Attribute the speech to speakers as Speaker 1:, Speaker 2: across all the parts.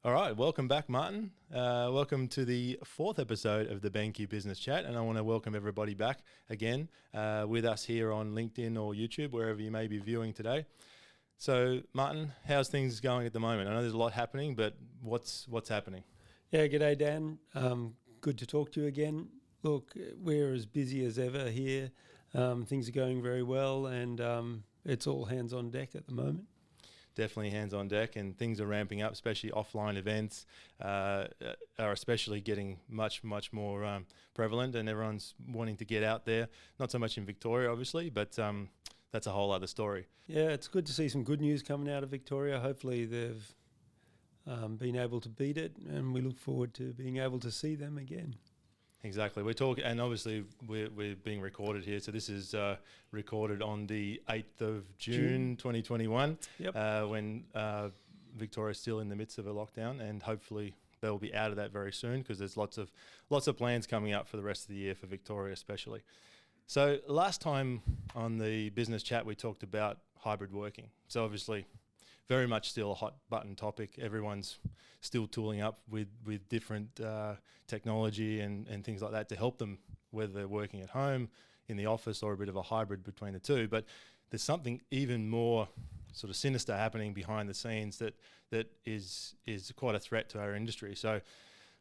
Speaker 1: All right, welcome back, Martin. Welcome to the fourth episode of the BenQ Business Chat, and I want to welcome everybody back again with us here on LinkedIn or YouTube, wherever you may be viewing today. So, Martin, how's things going at the moment? I know there's a lot happening, but what's happening?
Speaker 2: Yeah, g'day, Dan. Good to talk to you again. Look, we're as busy as ever here. Things are going very well, and it's all hands on deck at the moment.
Speaker 1: Definitely hands on deck, and things are ramping up, especially offline events are especially getting much more prevalent, and everyone's wanting to get out there. Not so much in Victoria, obviously, but that's a whole other story.
Speaker 2: Yeah, it's good to see some good news coming out of Victoria. Hopefully they've been able to beat it, and we look forward to being able to see them again.
Speaker 1: Exactly. We're talking, and obviously we're being recorded here. So this is recorded on the 8th of June 2021, when Victoria's still in the midst of a lockdown, and hopefully they'll be out of that very soon, because there's lots of plans coming up for the rest of the year for Victoria especially. So last time on the business chat, we talked about hybrid working. So obviously very much still a hot button topic. Everyone's still tooling up with different technology and things like that to help them, whether they're working at home, in the office, or a bit of a hybrid between the two. But there's something even more sort of sinister happening behind the scenes that is quite a threat to our industry. So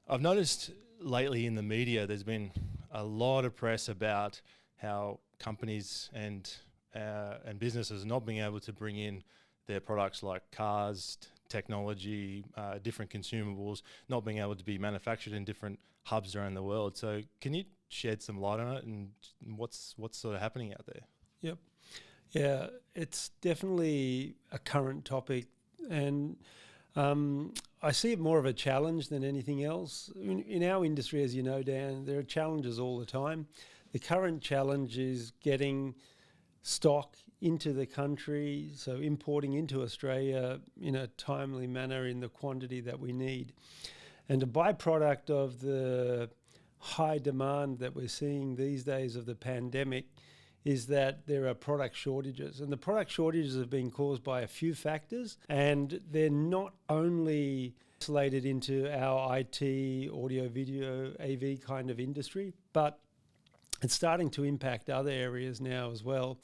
Speaker 1: I've noticed lately in the media there's been a lot of press about how companies and businesses not being able to bring in their products like cars, technology, different consumables, not being able to be manufactured in different hubs around the world. So can you shed some light on it, and what's sort of happening out there?
Speaker 2: Yep. Yeah, it's definitely a current topic, and I see it more of a challenge than anything else. In our industry, as you know, Dan, there are challenges all the time. The current challenge is getting stock into the country, so importing into Australia in a timely manner in the quantity that we need. And a byproduct of the high demand that we're seeing these days of the pandemic is that there are product shortages. And the product shortages have been caused by a few factors, and they're not only isolated into our IT, audio, video, AV kind of industry, but it's starting to impact other areas now as well.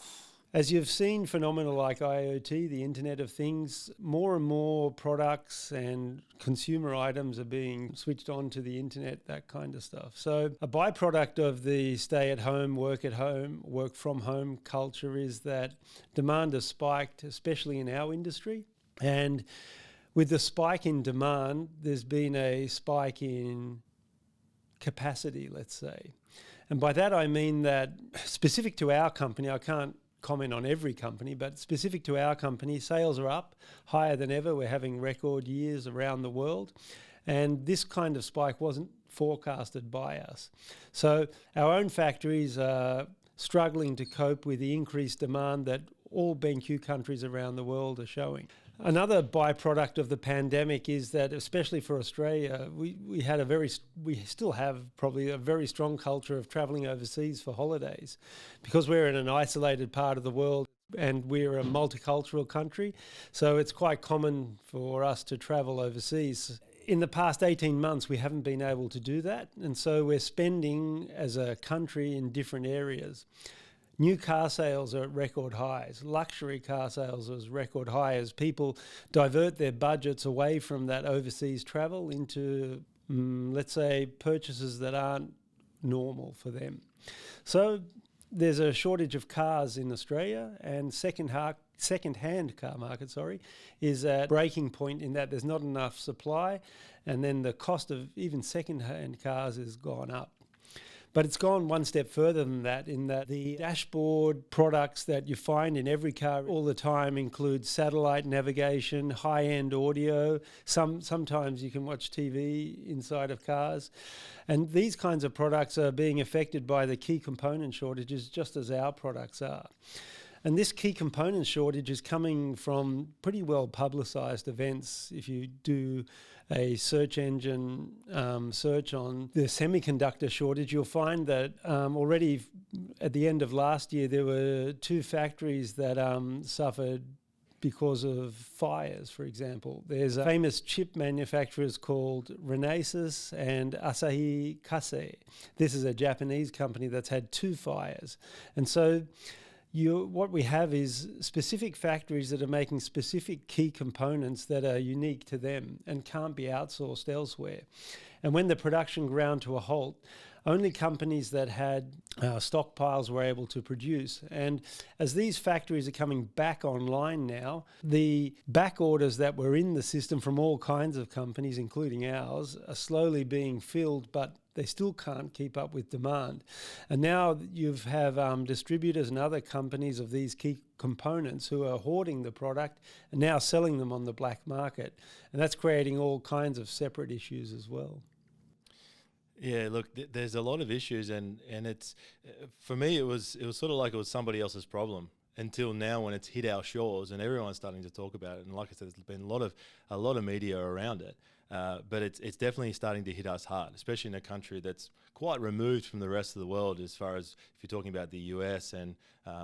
Speaker 2: As you've seen phenomena like IoT, the Internet of Things, more and more products and consumer items are being switched on to the internet, that kind of stuff. So a byproduct of the stay-at-home, work-from-home culture is that demand has spiked, especially in our industry. And with the spike in demand, there's been a spike in capacity, let's say. And by that I mean that specific to our company, I can't comment on every company, but specific to our company, sales are up higher than ever. We're having record years around the world, and this kind of spike wasn't forecasted by us. So our own factories are struggling to cope with the increased demand that all BenQ countries around the world are showing. Another byproduct of the pandemic is that, especially for Australia, we still have probably a very strong culture of travelling overseas for holidays, because we're in an isolated part of the world and we're a multicultural country. So it's quite common for us to travel overseas. In the past 18 months, we haven't been able to do that. And so we're spending as a country in different areas. New car sales are at record highs. Luxury car sales are record high as people divert their budgets away from that overseas travel into, let's say, purchases that aren't normal for them. So there's a shortage of cars in Australia, and second-hand car market, is at breaking point in that there's not enough supply, and then the cost of even second-hand cars has gone up. But it's gone one step further than that, in that the dashboard products that you find in every car all the time include satellite navigation, high-end audio. Sometimes you can watch TV inside of cars. And these kinds of products are being affected by the key component shortages, just as our products are. And this key component shortage is coming from pretty well publicised events. If you do a search engine search on the semiconductor shortage, you'll find that already at the end of last year, there were 2 factories that suffered because of fires, for example. There's famous chip manufacturers called Renesas and Asahi Kasei. This is a Japanese company that's had 2 fires. And so what we have is specific factories that are making specific key components that are unique to them and can't be outsourced elsewhere. And when the production ground to a halt, only companies that had stockpiles were able to produce. And as these factories are coming back online now, the back orders that were in the system from all kinds of companies, including ours, are slowly being filled, but they still can't keep up with demand. And now you have distributors and other companies of these key components who are hoarding the product and now selling them on the black market. And that's creating all kinds of separate issues as well.
Speaker 1: Yeah, look, there's a lot of issues, and it's for me it was sort of like it was somebody else's problem until now when it's hit our shores and everyone's starting to talk about it. And like I said, there's been a lot of media around it, but it's definitely starting to hit us hard, especially in a country that's quite removed from the rest of the world. As far as if you're talking about the US and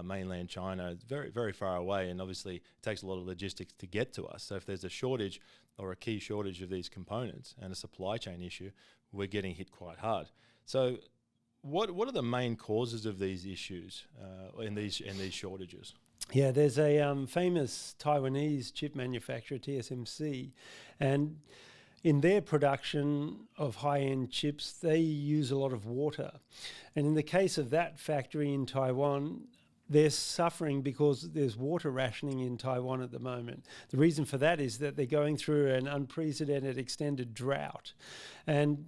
Speaker 1: mainland China, it's very, very far away, and obviously it takes a lot of logistics to get to us. So if there's a shortage or a key shortage of these components and a supply chain issue, we're getting hit quite hard. So what are the main causes of these issues in these shortages?
Speaker 2: Yeah, there's a famous Taiwanese chip manufacturer, TSMC, and in their production of high-end chips, they use a lot of water. And in the case of that factory in Taiwan, they're suffering because there's water rationing in Taiwan at the moment. The reason for that is that they're going through an unprecedented extended drought. And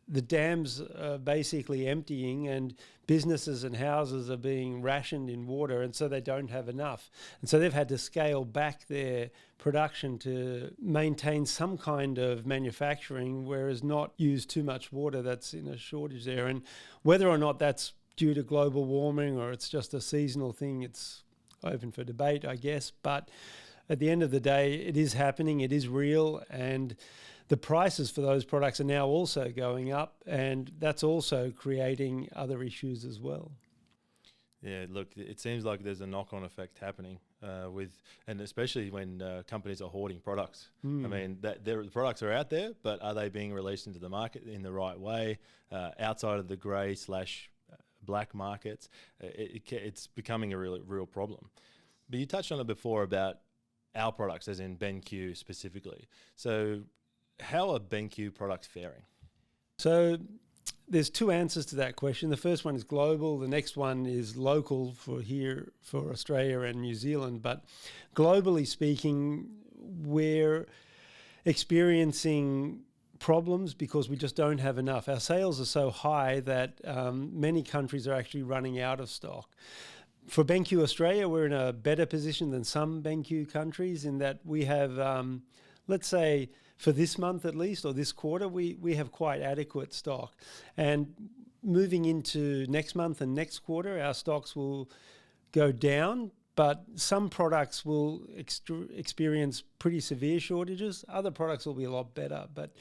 Speaker 2: the dams are basically emptying and businesses and houses are being rationed in water, and so they don't have enough. And so they've had to scale back their production to maintain some kind of manufacturing, whereas not use too much water that's in a shortage there. And whether or not that's due to global warming or it's just a seasonal thing, it's open for debate, I guess. But at the end of the day, it is happening, it is real, and the prices for those products are now also going up, and that's also creating other issues as well.
Speaker 1: Yeah, look, it seems like there's a knock-on effect happening and especially when companies are hoarding products. I mean, the products are out there, but are they being released into the market in the right way, outside of the grey/black markets? It's becoming a real problem. But you touched on it before about our products, as in BenQ specifically. So how are BenQ products faring?
Speaker 2: So there's 2 answers to that question. The first one is global. The next one is local for here, for Australia and New Zealand. But globally speaking, we're experiencing problems because we just don't have enough. Our sales are so high that many countries are actually running out of stock. For BenQ Australia, we're in a better position than some BenQ countries in that we have, let's say, for this month at least, or this quarter, we have quite adequate stock. And moving into next month and next quarter, our stocks will go down, but some products will experience pretty severe shortages. Other products will be a lot better. But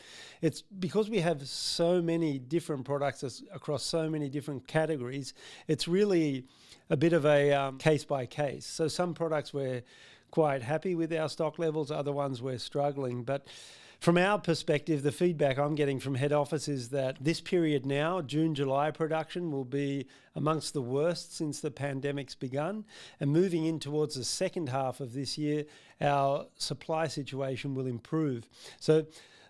Speaker 2: it's because we have so many different products across so many different categories, it's really a bit of a case by case. So some products we're quite happy with our stock levels, other ones we're struggling. But from our perspective, the feedback I'm getting from head office is that this period now, June, July production, will be amongst the worst since the pandemic's begun. And moving in towards the second half of this year, our supply situation will improve. So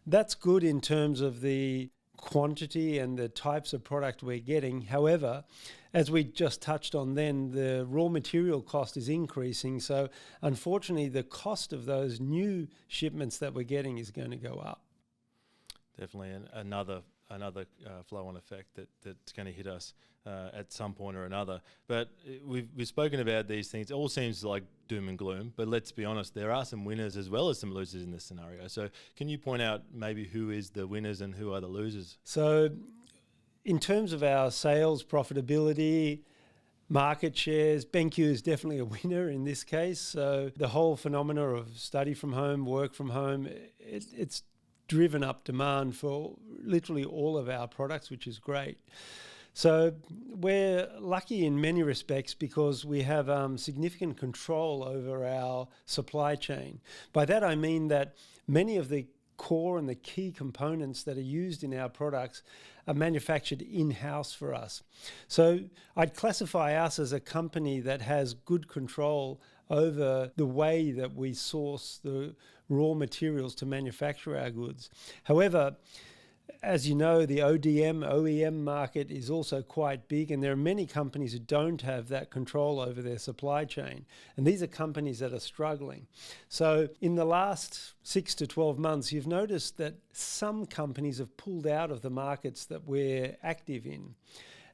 Speaker 2: that's good in terms of the quantity and the types of product we're getting. However, as we just touched on then, the raw material cost is increasing. So unfortunately, the cost of those new shipments that we're getting is going to go up.
Speaker 1: Definitely another flow-on effect that's going to hit us at some point or another. But we've spoken about these things. It all seems like doom and gloom, but let's be honest, there are some winners as well as some losers in this scenario. So can you point out maybe who is the winners and who are the losers?
Speaker 2: So in terms of our sales profitability, market shares, BenQ is definitely a winner in this case. So the whole phenomena of study from home, work from home, it's driven up demand for literally all of our products, which is great. So we're lucky in many respects because we have significant control over our supply chain. By that I mean that many of the core and the key components that are used in our products are manufactured in-house for us. So I'd classify us as a company that has good control over the way that we source the raw materials to manufacture our goods. However, as you know, the OEM market is also quite big, and there are many companies who don't have that control over their supply chain. And these are companies that are struggling. So in the last 6 to 12 months, you've noticed that some companies have pulled out of the markets that we're active in.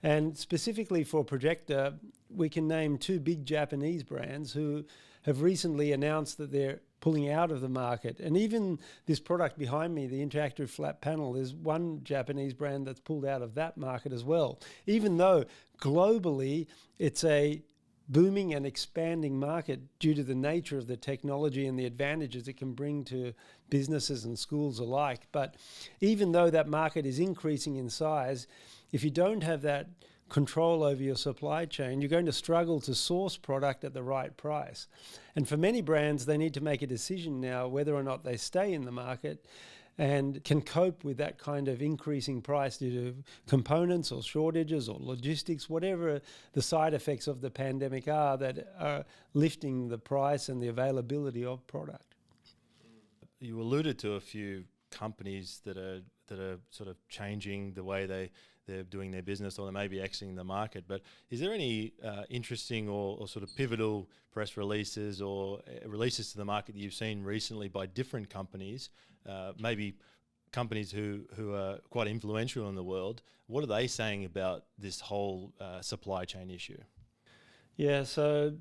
Speaker 2: And specifically for Projector, we can name 2 big Japanese brands who have recently announced that they're pulling out of the market. And even this product behind me, the interactive flat panel, is one Japanese brand that's pulled out of that market as well. Even though globally it's a booming and expanding market due to the nature of the technology and the advantages it can bring to businesses and schools alike. But even though that market is increasing in size, if you don't have that control over your supply chain, you're going to struggle to source product at the right price. And for many brands, they need to make a decision now whether or not they stay in the market and can cope with that kind of increasing price due to components or shortages or logistics, whatever the side effects of the pandemic are that are lifting the price and the availability of product.
Speaker 1: You alluded to a few companies that are sort of changing the way they're doing their business, or they may be exiting the market. But is there any interesting or sort of pivotal press releases or releases to the market that you've seen recently by different companies, maybe companies who are quite influential in the world? What are they saying about this whole supply chain issue?
Speaker 2: Yeah, so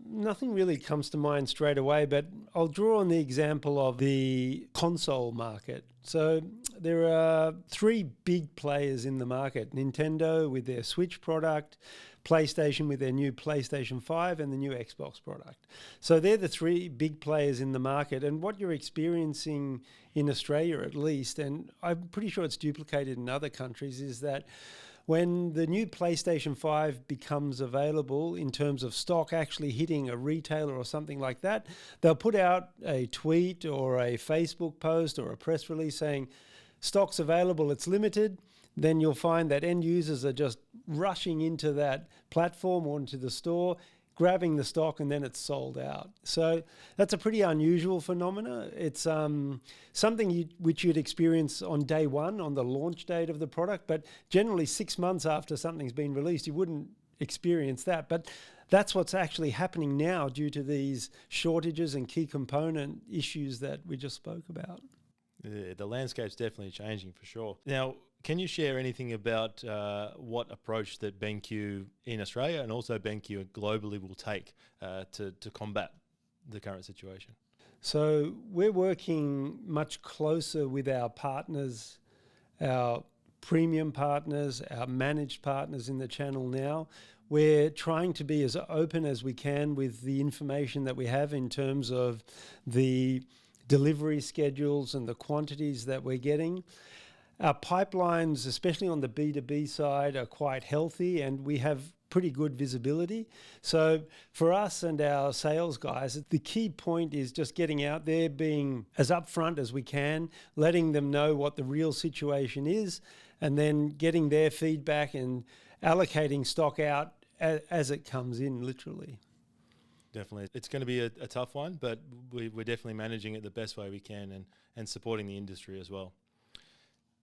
Speaker 2: nothing really comes to mind straight away, but I'll draw on the example of the console market. So there are 3 big players in the market: Nintendo with their Switch product, PlayStation with their new PlayStation 5, and the new Xbox product. So they're the 3 big players in the market. And what you're experiencing in Australia, at least, and I'm pretty sure it's duplicated in other countries, is that when the new PlayStation 5 becomes available in terms of stock actually hitting a retailer or something like that, they'll put out a tweet or a Facebook post or a press release saying, stock's available, it's limited. Then you'll find that end users are just rushing into that platform or into the store, grabbing the stock, and then it's sold out. So that's a pretty unusual phenomena. It's something which you'd experience on day one, on the launch date of the product, but generally 6 months after something's been released, you wouldn't experience that. But that's what's actually happening now due to these shortages and key component issues that we just spoke about.
Speaker 1: Yeah, the landscape's definitely changing for sure. Now, can you share anything about what approach that BenQ in Australia and also BenQ globally will take to combat the current situation?
Speaker 2: So we're working much closer with our partners, our premium partners, our managed partners in the channel now. We're trying to be as open as we can with the information that we have in terms of the delivery schedules and the quantities that we're getting. Our pipelines, especially on the B2B side, are quite healthy, and we have pretty good visibility. So for us and our sales guys, the key point is just getting out there, being as upfront as we can, letting them know what the real situation is, and then getting their feedback and allocating stock out as it comes in, literally.
Speaker 1: Definitely. It's going to be a tough one, but we're definitely managing it the best way we can and supporting the industry as well.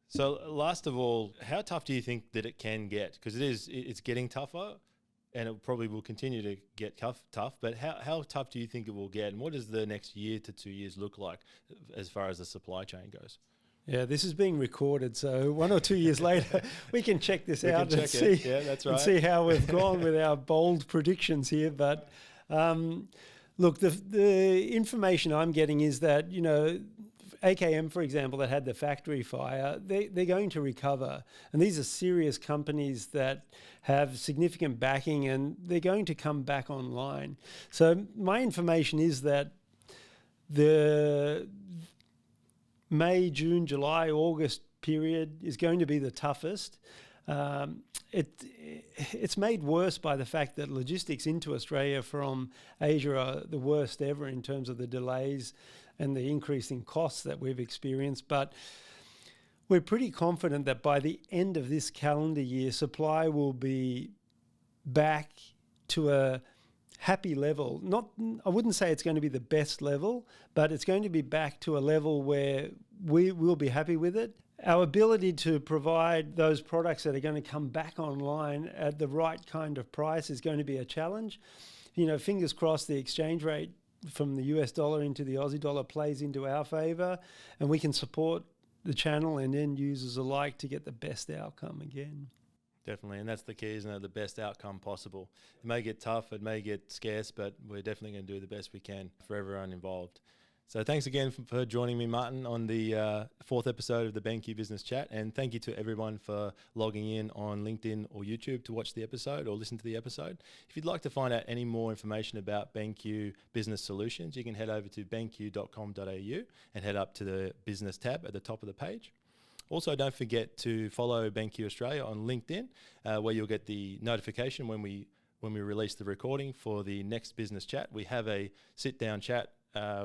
Speaker 1: So last of all, how tough do you think that it can get? Because it's getting tougher, and it probably will continue to get tough, but how tough do you think it will get? And what does the next year to 2 years look like as far as the supply chain goes?
Speaker 2: Yeah, this is being recorded, so 1 or 2 years later, we can check this out and see,
Speaker 1: that's right.
Speaker 2: and see how we've gone with our bold predictions here. But look, the information I'm getting is that, AKM, for example, that had the factory fire, they're going to recover. And these are serious companies that have significant backing, and they're going to come back online. So my information is that the May, June, July, August period is going to be the toughest. It's made worse by the fact that logistics into Australia from Asia are the worst ever in terms of the delays and the increasing costs that we've experienced. But we're pretty confident that by the end of this calendar year, supply will be back to a happy level. I wouldn't say it's going to be the best level, but it's going to be back to a level where we will be happy with it. Our ability to provide those products that are going to come back online at the right kind of price is going to be a challenge. Fingers crossed the exchange rate from the US dollar into the Aussie dollar plays into our favour, and we can support the channel and end users alike to get the best outcome again.
Speaker 1: Definitely, and that's the key, isn't it? The best outcome possible. It may get tough, it may get scarce, but we're definitely going to do the best we can for everyone involved. So thanks again for joining me, Martin, on the fourth episode of the BenQ Business Chat, and thank you to everyone for logging in on LinkedIn or YouTube to watch the episode or listen to the episode. If you'd like to find out any more information about BenQ Business Solutions, you can head over to benq.com.au and head up to the Business tab at the top of the page. Also, don't forget to follow BenQ Australia on LinkedIn, where you'll get the notification when we release the recording for the next business chat. We have a sit-down chat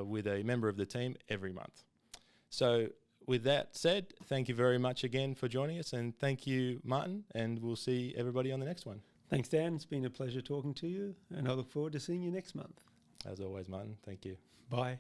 Speaker 1: with a member of the team every month. So with that said, thank you very much again for joining us, and thank you, Martin, and we'll see everybody on the next one.
Speaker 2: Thanks, Dan. It's been a pleasure talking to you, and I look forward to seeing you next month.
Speaker 1: As always, Martin, thank you.
Speaker 2: Bye.